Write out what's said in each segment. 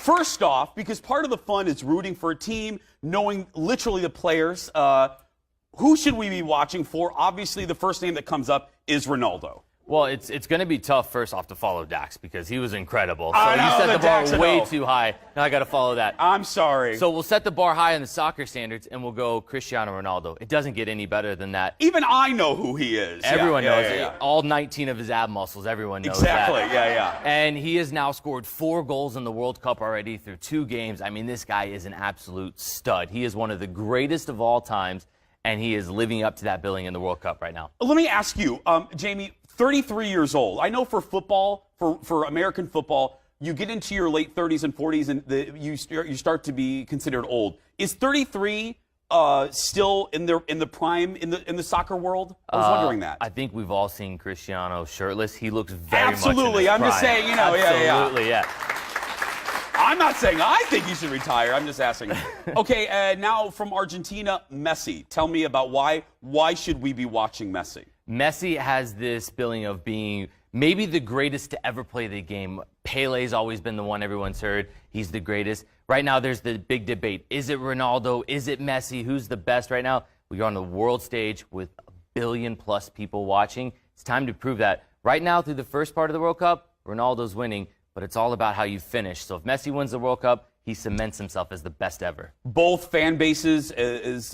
First off, because part of the fun is rooting for a team, knowing literally the players, who should we be watching for? Obviously, the first name that comes up is Ronaldo. Well, it's going to be tough, first off, to follow Dax because he was incredible. I So know, you set the bar Dax, I way know. too high. Now I got to follow that. I'm sorry. So we'll set the bar high in the soccer standards, and we'll go Cristiano Ronaldo. It doesn't get any better than that. Even I know who he is. Everyone knows yeah, it. yeah. All 19 of his ab muscles, everyone knows Exactly, that. yeah. And he has now scored 4 goals in the World Cup already through 2 games. I mean, this guy is an absolute stud. He is one of the greatest of all times, and he is living up to that billing in the World Cup right now. Let me ask you, Jamie, 33 years old. I know for football, for American football, you get into your late 30s and 40s, and you start to be considered old. Is 33 still in the prime in the soccer world? I was wondering that. I think we've all seen Cristiano shirtless. He looks very Absolutely. much in his I'm just prime. saying, you know, Absolutely, yeah. I'm not saying I think he should retire. I'm just asking. Okay, now from Argentina, Messi. Tell me about why should we be watching Messi? Messi has this billing of being maybe the greatest to ever play the game. Pele's always been the one everyone's heard. He's the greatest. Right now, there's the big debate. Is it Ronaldo? Is it Messi? Who's the best right now? We're on the world stage with 1 billion+ people watching. It's time to prove that. Right now, through the first part of the World Cup, Ronaldo's winning, but it's all about how you finish. So if Messi wins the World Cup, he cements himself as the best ever. Both fan bases is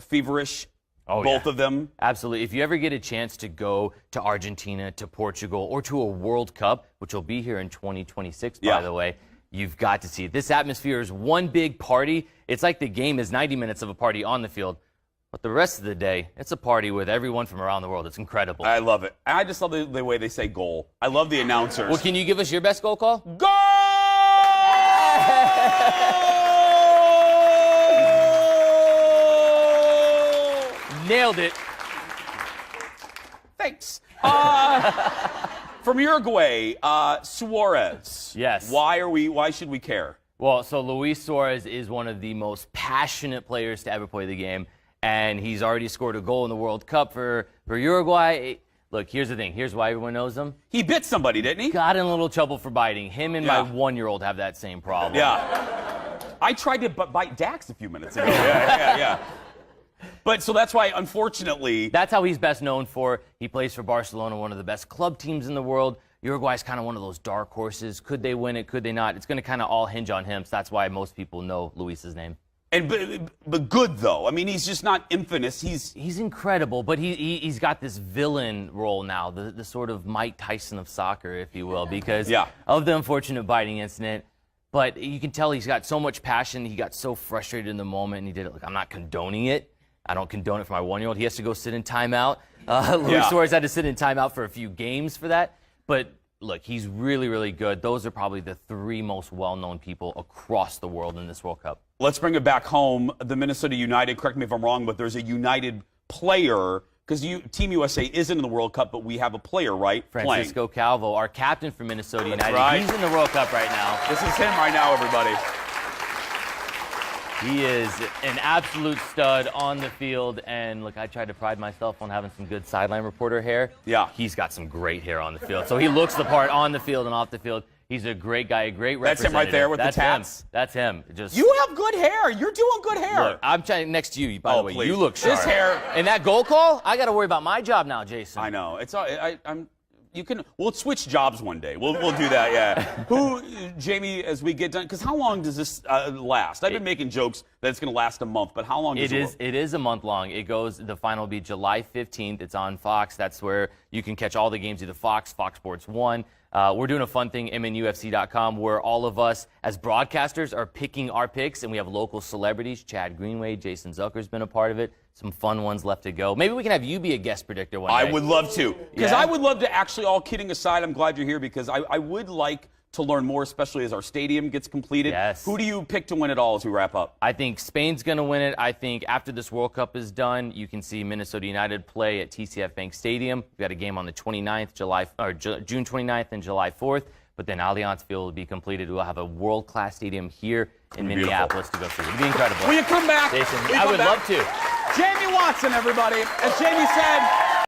feverish. Oh, Both yeah. of them. Absolutely. If you ever get a chance to go to Argentina, to Portugal, or to a World Cup, which will be here in 2026, by the way, you've got to see it. This atmosphere is one big party. It's like the game is 90 minutes of a party on the field, but the rest of the day, it's a party with everyone from around the world. It's incredible. I love it. I just love the way they say goal. I love the announcers. Well, can you give us your best goal call? Goal! Nailed it. Thanks. From Uruguay, Suarez. Yes. Why should we care? Well, so Luis Suarez is one of the most passionate players to ever play the game, and he's already scored a goal in the World Cup for Uruguay. Look, here's the thing. Here's why everyone knows him. He bit somebody, didn't he? Got in a little trouble for biting. Him and Yeah. my 1-year-old have that same problem. Yeah. I tried to bite Dax a few minutes ago. Yeah. But so that's why, unfortunately, That's how he's best known for. He plays for Barcelona, one of the best club teams in the world. Uruguay's kind of one of those dark horses. Could they win it? Could they not? It's going to kind of all hinge on him. So that's why most people know Luis's name. but good though. I mean, he's just not infamous. He's incredible, but he's got this villain role now, the sort of Mike Tyson of soccer, if you will, because of the unfortunate biting incident. But you can tell he's got so much passion. He got so frustrated in the moment, and he did it. Like, I'm not condoning it. I don't condone it for my 1-year-old. He has to go sit in timeout. Luis Suarez had to sit in timeout for a few games for that. But look, he's really, really good. Those are probably the 3 most well-known people across the world in this World Cup. Let's bring it back home. The Minnesota United, correct me if I'm wrong, but there's a United player, because Team USA isn't in the World Cup, but we have a player, right? Francisco Calvo, our captain for Minnesota United. Right. He's in the World Cup right now. This is him right now, everybody. He is an absolute stud on the field, and look, I tried to pride myself on having some good sideline reporter hair. Yeah. He's got some great hair on the field, so he looks the part on the field and off the field. He's a great guy, a great That's representative. him right there with That's the tats. Him. That's him. Just You have good hair. You're doing good hair. look, I'm trying next to you. By the way, please. you look sharp. This hair. And that goal call, I got to worry about my job now, Jason. I know. It's all. We'll switch jobs one day. We'll do that. Yeah. Jamie, as we get done, because how long does this last? I've been making jokes that it's going to last a month, but how long does it? It is a month long. It goes. The final will be July 15th. It's on Fox. That's where you can catch all the games. Either Fox Sports 1. We're doing a fun thing, MNUFC.com, where all of us as broadcasters are picking our picks, and we have local celebrities. Chad Greenway, Jason Zucker's been a part of it. Some fun ones left to go. Maybe we can have you be a guest predictor one day. I would love to. Because Yeah? I would love to actually, all kidding aside, I'm glad you're here because I would like to learn more, especially as our stadium gets completed. Yes. Who do you pick to win it all as we wrap up? I think Spain's going to win it. I think after this World Cup is done, you can see Minnesota United play at TCF Bank Stadium. We've got a game on the 29th, June 29th and July 4th. But then Allianz Field will be completed. We'll have a world-class stadium here in Minneapolis to go see. It'll be incredible. Will you come back? Jason, Will you I come would back? love to. Jamie Watson, everybody. As Jamie said,